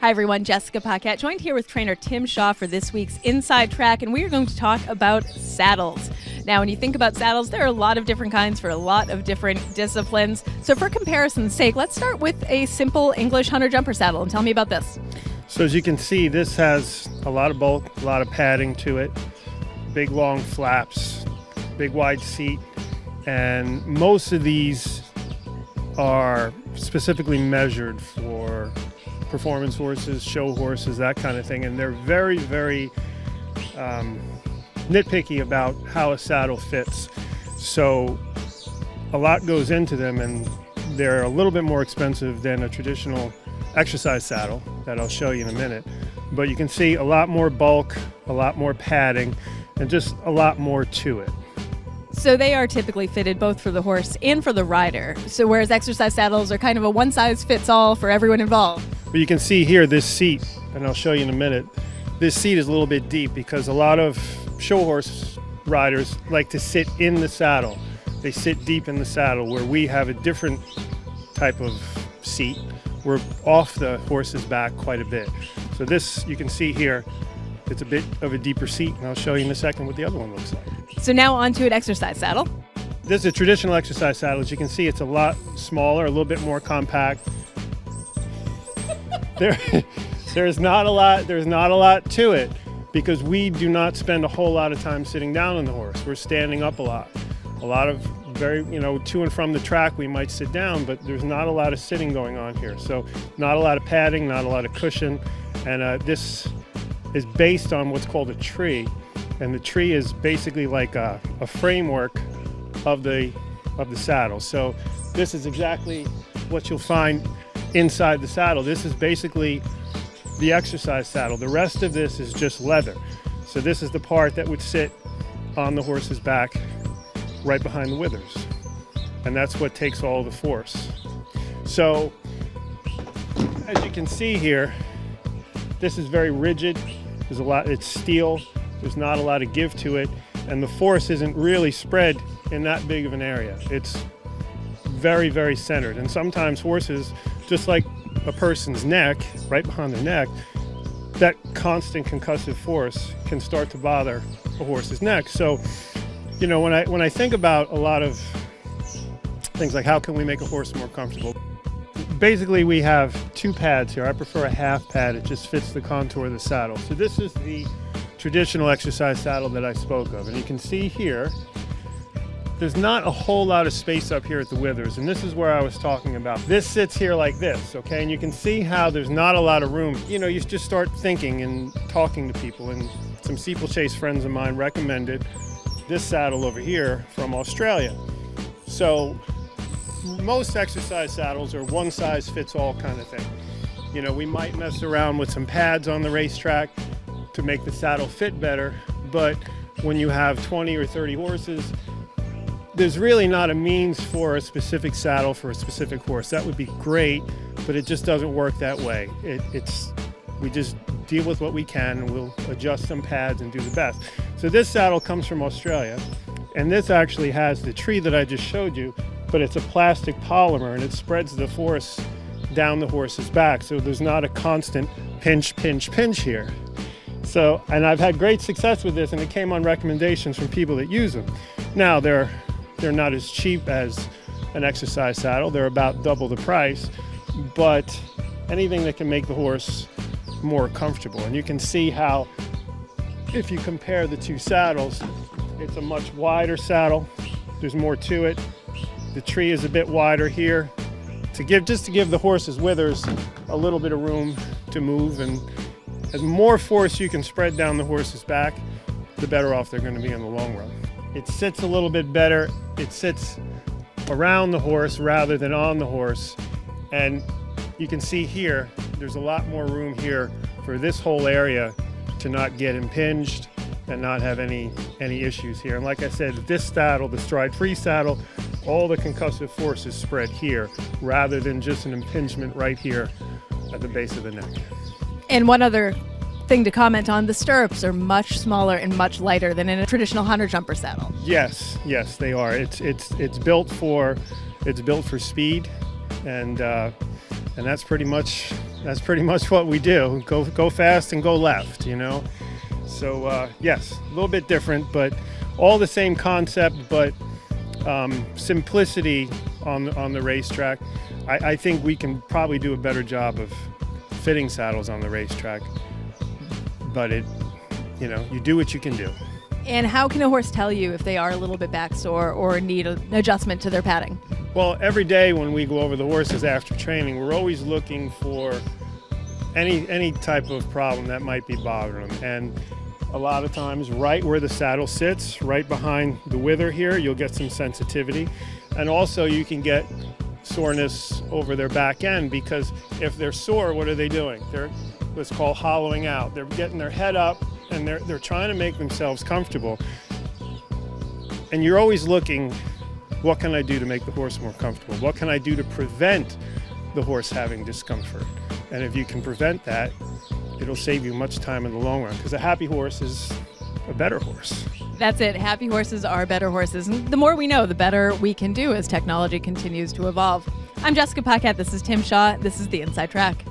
Hi everyone, Jessica Paquette, joined here with trainer Tim Shaw for this week's Inside Track, and we are going to talk about saddles. Now, when you think about saddles, there are a lot of different kinds for a lot of different disciplines. So for comparison's sake, let's start with a simple English hunter jumper saddle, and tell me about this. So as you can see, this has a lot of bulk, a lot of padding to it, big long flaps, big wide seat, and most of these are specifically measured for performance horses, show horses, that kind of thing, and they're very, very nitpicky about how a saddle fits. So a lot goes into them, and they're a little bit more expensive than a traditional exercise saddle that I'll show you in a minute. But you can see a lot more bulk, a lot more padding, and just a lot more to it. So they are typically fitted both for the horse and for the rider. So whereas exercise saddles are kind of a one-size-fits-all for everyone involved. But you can see here this seat, and I'll show you in a minute, this seat is a little bit deep because a lot of show horse riders like to sit in the saddle. They sit deep in the saddle, where we have a different type of seat. We're off the horse's back quite a bit. So this, you can see here, it's a bit of a deeper seat, and I'll show you in a second what the other one looks like. So now onto an exercise saddle. This is a traditional exercise saddle. As you can see, it's a lot smaller, a little bit more compact. There's not a lot to it because we do not spend a whole lot of time sitting down on the horse. We're standing up a lot. A lot of to and from the track we might sit down, but there's not a lot of sitting going on here. So not a lot of padding, not a lot of cushion, and this is based on what's called a tree, and the tree is basically like a framework of the saddle. So this is exactly what you'll find inside the saddle. This is basically the exercise saddle. The rest of this is just leather. So this is the part that would sit on the horse's back right behind the withers, and that's what takes all the force. So as you can see here, this is very rigid. There's a lot, it's steel, there's not a lot of give to it, and the force isn't really spread in that big of an area. It's very, very centered, and sometimes horses, just like a person's neck, right behind their neck, that constant concussive force can start to bother a horse's neck. So, you know, when I think about a lot of things like how can we make a horse more comfortable, basically we have two pads here. I prefer a half pad. It just fits the contour of the saddle. So this is the traditional exercise saddle that I spoke of, and you can see here there's not a whole lot of space up here at the withers, and this is where I was talking about. This sits here like this, okay, and you can see how there's not a lot of room. You know, you just start thinking and talking to people, and some steeplechase friends of mine recommended this saddle over here from Australia. So most exercise saddles are one size fits all kind of thing. You know, we might mess around with some pads on the racetrack to make the saddle fit better, but when you have 20 or 30 horses, there's really not a means for a specific saddle for a specific horse. That would be great, but it just doesn't work that way. We just deal with what we can, and we'll adjust some pads and do the best. So this saddle comes from Australia, and this actually has the tree that I just showed you, but it's a plastic polymer, and it spreads the force down the horse's back, so there's not a constant pinch, pinch, pinch here. So, and I've had great success with this, and it came on recommendations from people that use them. Now, they're not as cheap as an exercise saddle. They're about double the price, but anything that can make the horse more comfortable. And you can see how, if you compare the two saddles, it's a much wider saddle. There's more to it. The tree is a bit wider here to give the horse's withers a little bit of room to move, and as more force you can spread down the horse's back, the better off they're going to be in the long run. It sits a little bit better. It sits around the horse rather than on the horse, and you can see here there's a lot more room here for this whole area to not get impinged and not have any issues here. And like I said, this saddle, the stride-free saddle, all the concussive force is spread here rather than just an impingement right here at the base of the neck. And one other thing to comment on, the stirrups are much smaller and much lighter than in a traditional hunter jumper saddle. Yes, they are. It's built for speed, and and that's pretty much what we do. Go fast and go left, So yes, a little bit different, but all the same concept, but simplicity on the racetrack. I think we can probably do a better job of fitting saddles on the racetrack, but you do what you can do. And how can a horse tell you if they are a little bit back sore or need an adjustment to their padding? Well, every day when we go over the horses after training, we're always looking for any type of problem that might be bothering them. And a lot of times, right where the saddle sits, right behind the wither here, you'll get some sensitivity. And also you can get soreness over their back end, because if they're sore, what are they doing? They're what's called hollowing out. They're getting their head up and they're trying to make themselves comfortable. And you're always looking, what can I do to make the horse more comfortable? What can I do to prevent the horse having discomfort? And if you can prevent that, it'll save you much time in the long run, because a happy horse is a better horse. That's it. Happy horses are better horses. And the more we know, the better we can do as technology continues to evolve. I'm Jessica Paquette. This is Tim Shaw. This is The Inside Track.